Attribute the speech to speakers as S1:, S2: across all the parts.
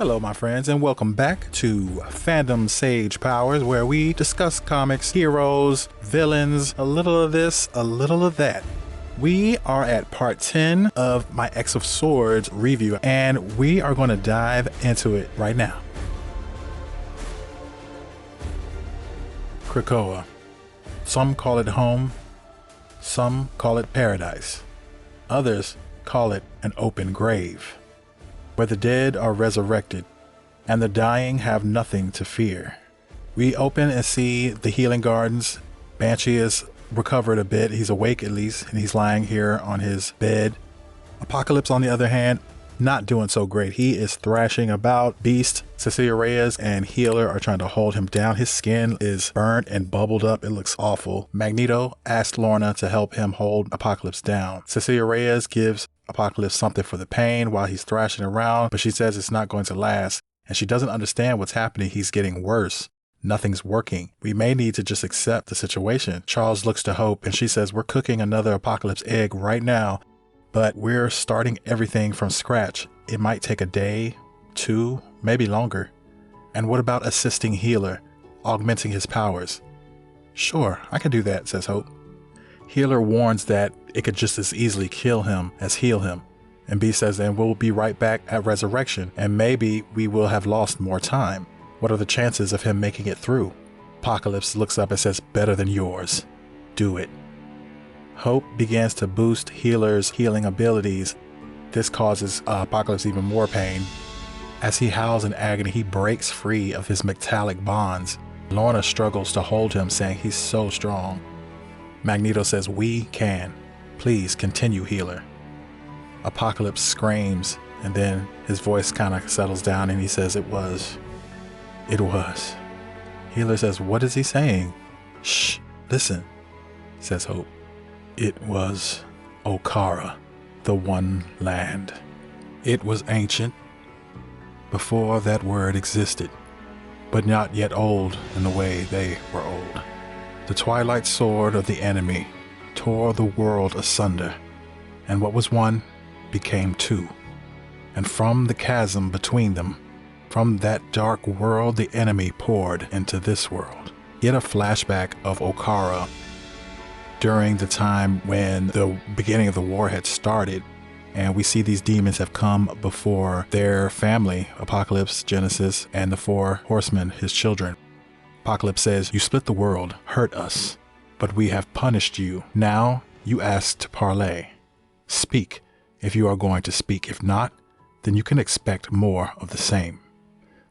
S1: Hello, my friends, and welcome back to Fandom Sage Powers, where we discuss comics, heroes, villains, a little of this, a little of that. We are at part 10 of my X of Swords review, and we are going to dive into it right now. Krakoa. Some call it home, some call it paradise, others call it an open grave, where the dead are resurrected and the dying have nothing to fear. We open and see the healing gardens. Banshee is recovered a bit. He's awake at least, and he's lying here on his bed. Apocalypse, on the other hand, not doing so great. He is thrashing about. Beast, Cecilia Reyes, and Healer are trying to hold him down. His skin is burnt and bubbled up. It looks awful. Magneto asked Lorna to help him hold Apocalypse down. Cecilia Reyes gives Apocalypse something for the pain while he's thrashing around, but she says it's not going to last, and she doesn't understand what's happening. He's getting worse. Nothing's working. We may need to just accept the situation. Charles looks to Hope, and she says, we're cooking another Apocalypse egg right now, but we're starting everything from scratch. It might take a day, 2, maybe longer. And what about assisting Healer, augmenting his powers? Sure, I can do that, says Hope. Healer warns that it could just as easily kill him as heal him. And B says, and we'll be right back at Resurrection, and maybe we will have lost more time. What are the chances of him making it through? Apocalypse looks up and says, better than yours. Do it. Hope begins to boost Healer's healing abilities. This causes Apocalypse even more pain. As he howls in agony, he breaks free of his metallic bonds. Lorna struggles to hold him, saying he's so strong. Magneto says, we can. Please continue, Healer. Apocalypse screams, and then his voice kind of settles down and he says, it was. Healer says, what is he saying? Shh, listen, says Hope. It was Okara, the one land. It was ancient, before that word existed, but not yet old in the way they were old. The twilight sword of the enemy tore the world asunder, and what was one became two. And from the chasm between them, from that dark world, the enemy poured into this world. Yet a flashback of Okara during the time when the beginning of the war had started, and we see these demons have come before their family, Apocalypse, Genesis, and the Four Horsemen, his children. Apocalypse says, you split the world, hurt us, but we have punished you. Now you ask to parley. Speak if you are going to speak. If not, then you can expect more of the same.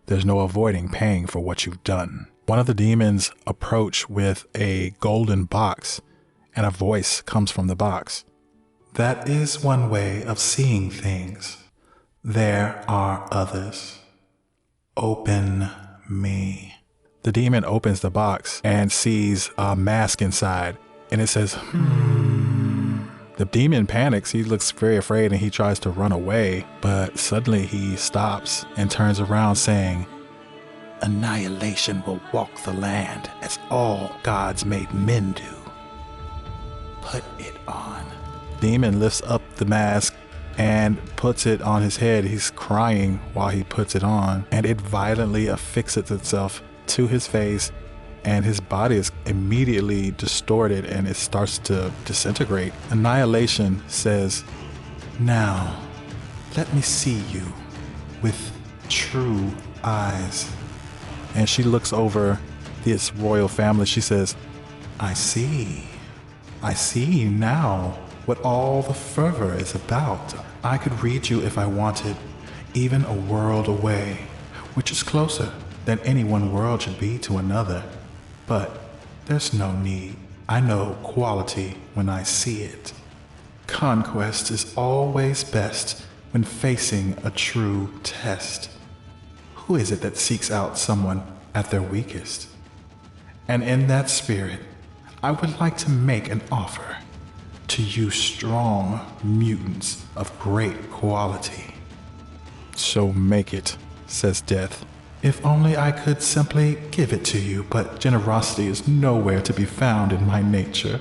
S1: There's no avoiding paying for what you've done. One of the demons approach with a golden box, and a voice comes from the box. That is one way of seeing things. There are others. Open me. The demon opens the box and sees a mask inside, and it says, The demon panics. He looks very afraid and he tries to run away, but suddenly he stops and turns around saying, annihilation will walk the land as all gods made men do. Put it on. Demon lifts up the mask and puts it on his head. He's crying while he puts it on, and it violently affixes itself to his face, and his body is immediately distorted and it starts to disintegrate. Annihilation says, now let me see you with true eyes. And she looks over this royal family. She says, I see you now, what all the fervor is about. I could read you if I wanted, even a world away, which is closer than any one world should be to another. But there's no need. I know quality when I see it. Conquest is always best when facing a true test. Who is it that seeks out someone at their weakest? And in that spirit, I would like to make an offer to you strong mutants of great quality. So make it, says Death. If only I could simply give it to you, but generosity is nowhere to be found in my nature.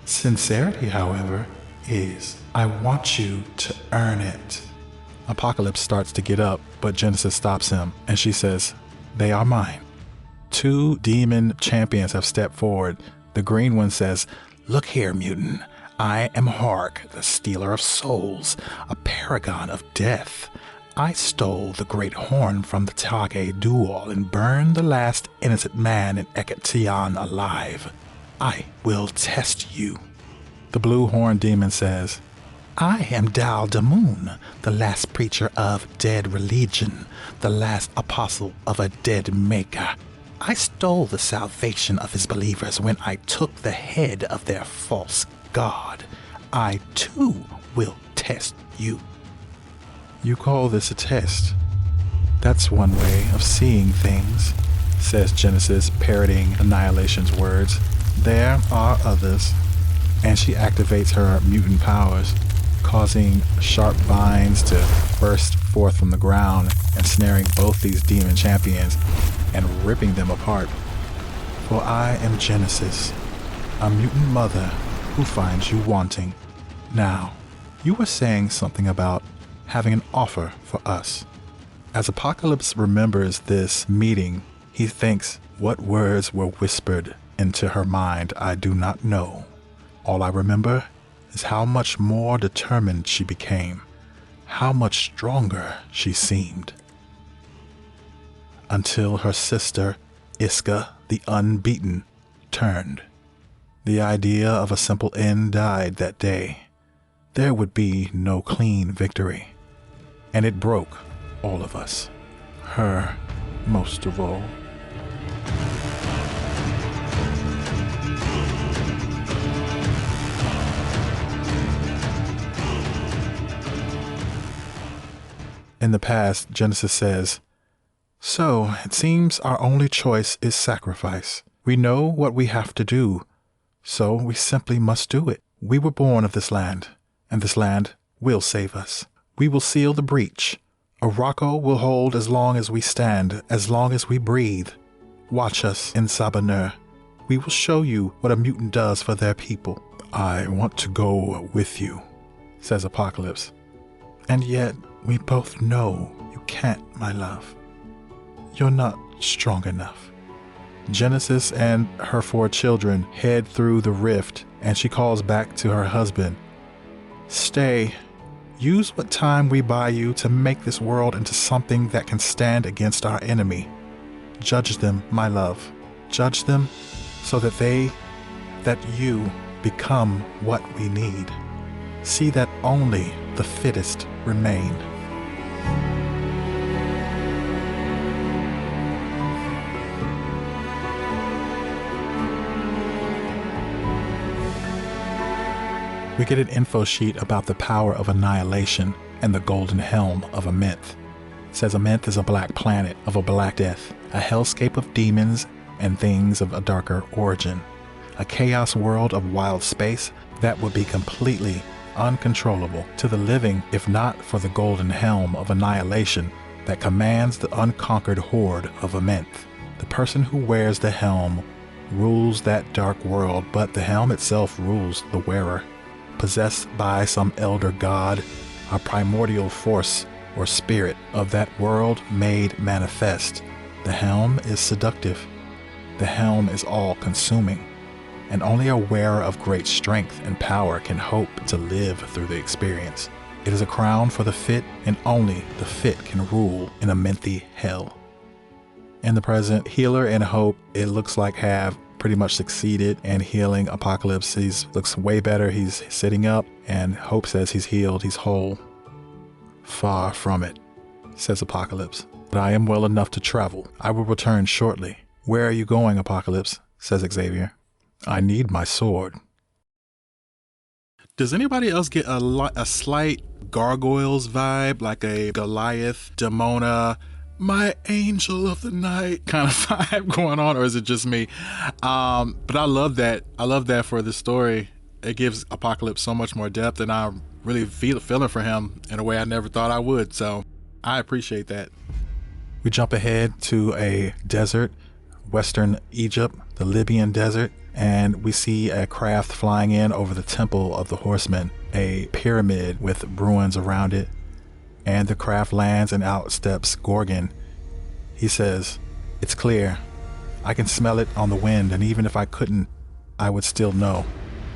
S1: Sincerity, however, is. I want you to earn it. Apocalypse starts to get up, but Genesis stops him, and she says, "They are mine." 2 demon champions have stepped forward. The green one says, "Look here, mutant. I am Hark, the stealer of souls, a paragon of death. I stole the great horn from the Tage Dual and burned the last innocent man in Ekatian alive. I will test you." The blue horn demon says, "I am Dal Damoon, the last preacher of dead religion, the last apostle of a dead maker. I stole the salvation of his believers when I took the head of their false god. I too will test you." "You call this a test? That's one way of seeing things," says Genesis, parroting Annihilation's words. "There are others." And she activates her mutant powers, causing sharp vines to burst forth from the ground, ensnaring both these demon champions and ripping them apart. "For I am Genesis, a mutant mother who finds you wanting. Now, you were saying something about having an offer for us." As Apocalypse remembers this meeting, he thinks, what words were whispered into her mind I do not know. All I remember is how much more determined she became, how much stronger she seemed. Until her sister, Iska the Unbeaten, turned. The idea of a simple end died that day. There would be no clean victory. And it broke all of us. Her most of all. In the past, Genesis says, "So, it seems our only choice is sacrifice. We know what we have to do, so we simply must do it. We were born of this land, and this land will save us. We will seal the breach. Arakko will hold as long as we stand, as long as we breathe. Watch us in Sabanur. We will show you what a mutant does for their people." "I want to go with you," says Apocalypse. "And yet, we both know you can't, my love. You're not strong enough." Genesis and her 4 children head through the rift, and she calls back to her husband, "Stay. Use what time we buy you to make this world into something that can stand against our enemy. Judge them, my love. Judge them so that you become what we need. See that only the fittest remain." We get an info sheet about the power of annihilation and the Golden Helm of Amenth. It says Amenth is a black planet of a black death, a hellscape of demons and things of a darker origin, a chaos world of wild space that would be completely uncontrollable to the living if not for the Golden Helm of Annihilation that commands the unconquered horde of Amenth. The person who wears the helm rules that dark world, but the helm itself rules the wearer. Possessed by some elder god, a primordial force or spirit of that world made manifest, the helm is seductive. The helm is all-consuming, and only a wearer of great strength and power can hope to live through the experience. It is a crown for the fit, and only the fit can rule in a Amenthi hell. In the present, Healer and Hope, it looks like, have pretty much succeeded in healing Apocalypse. He looks way better. He's sitting up, and Hope says he's healed, he's whole. "Far from it," says Apocalypse, "but I am well enough to travel. I will return shortly." "Where are you going, Apocalypse?" says Xavier. "I need my sword." Does anybody else get a slight Gargoyles vibe, like a Goliath, Demona, my angel of the night kind of vibe going on, or is it just me? But I love that. I love that for the story. It gives Apocalypse so much more depth, and I'm really feeling for him in a way I never thought I would. So I appreciate that. We jump ahead to a desert, Western Egypt, the Libyan desert, and we see a craft flying in over the temple of the Horsemen, a pyramid with ruins around it. and the craft lands and out steps Gorgon. He says, "It's clear. I can smell it on the wind, and even if I couldn't, I would still know.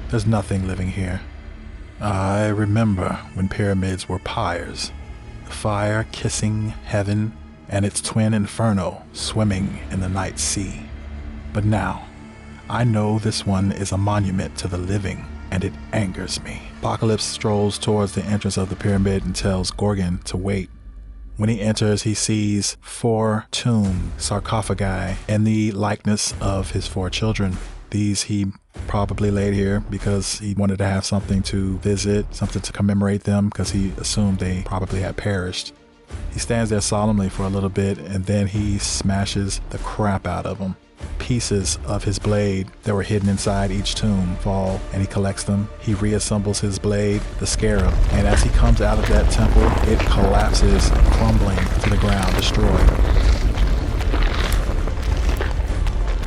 S1: There's nothing living here. I remember when pyramids were pyres, fire kissing heaven and its twin inferno swimming in the night sea. But now, I know this one is a monument to the living, and it angers me." Apocalypse strolls towards the entrance of the pyramid and tells Gorgon to wait. When he enters, he sees 4 tomb sarcophagi in the likeness of his 4 children. These he probably laid here because he wanted to have something to visit, something to commemorate them, because he assumed they probably had perished. He stands there solemnly for a little bit, and then he smashes the crap out of them. Pieces of his blade that were hidden inside each tomb fall, and he collects them. He reassembles his blade, the scarab, and as he comes out of that temple, it collapses, crumbling to the ground, destroyed.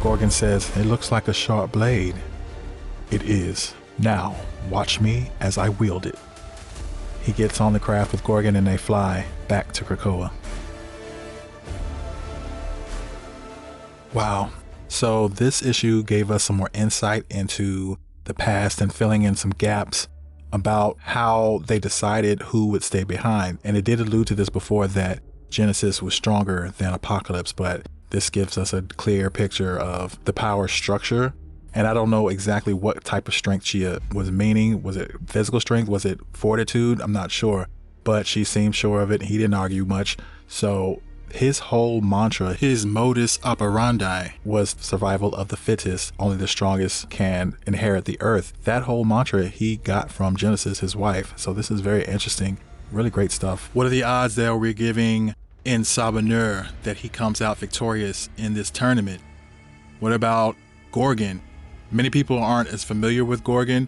S1: Gorgon says, "It looks like a sharp blade." It is. Now, watch me as I wield it. He gets on the craft with Gorgon and they fly back to Krakoa. Wow. So this issue gave us some more insight into the past and filling in some gaps about how they decided who would stay behind. And it did allude to this before, that Genesis was stronger than Apocalypse, but this gives us a clear picture of the power structure. And I don't know exactly what type of strength she was meaning. Was it physical strength? Was it fortitude? I'm not sure. But she seemed sure of it. He didn't argue much. So his whole mantra, his modus operandi, was survival of the fittest. Only the strongest can inherit the earth. That whole mantra he got from Genesis, his wife. So this is very interesting. Really great stuff. What are the odds that we're giving in Sabanur that he comes out victorious in this tournament? What about Gorgon? Many people aren't as familiar with Gorgon,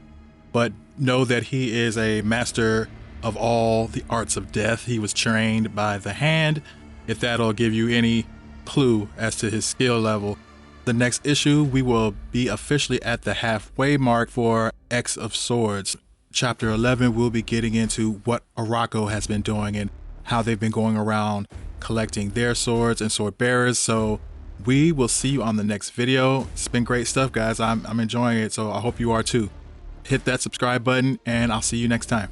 S1: but know that he is a master of all the arts of death. He was trained by the Hand, if that'll give you any clue as to his skill level. The next issue, we will be officially at the halfway mark for X of Swords. Chapter 11, we'll be getting into what Arakko has been doing and how they've been going around collecting their swords and sword bearers. So we will see you on the next video. It's been great stuff, guys. I'm enjoying it, so I hope you are too. Hit that subscribe button, and I'll see you next time.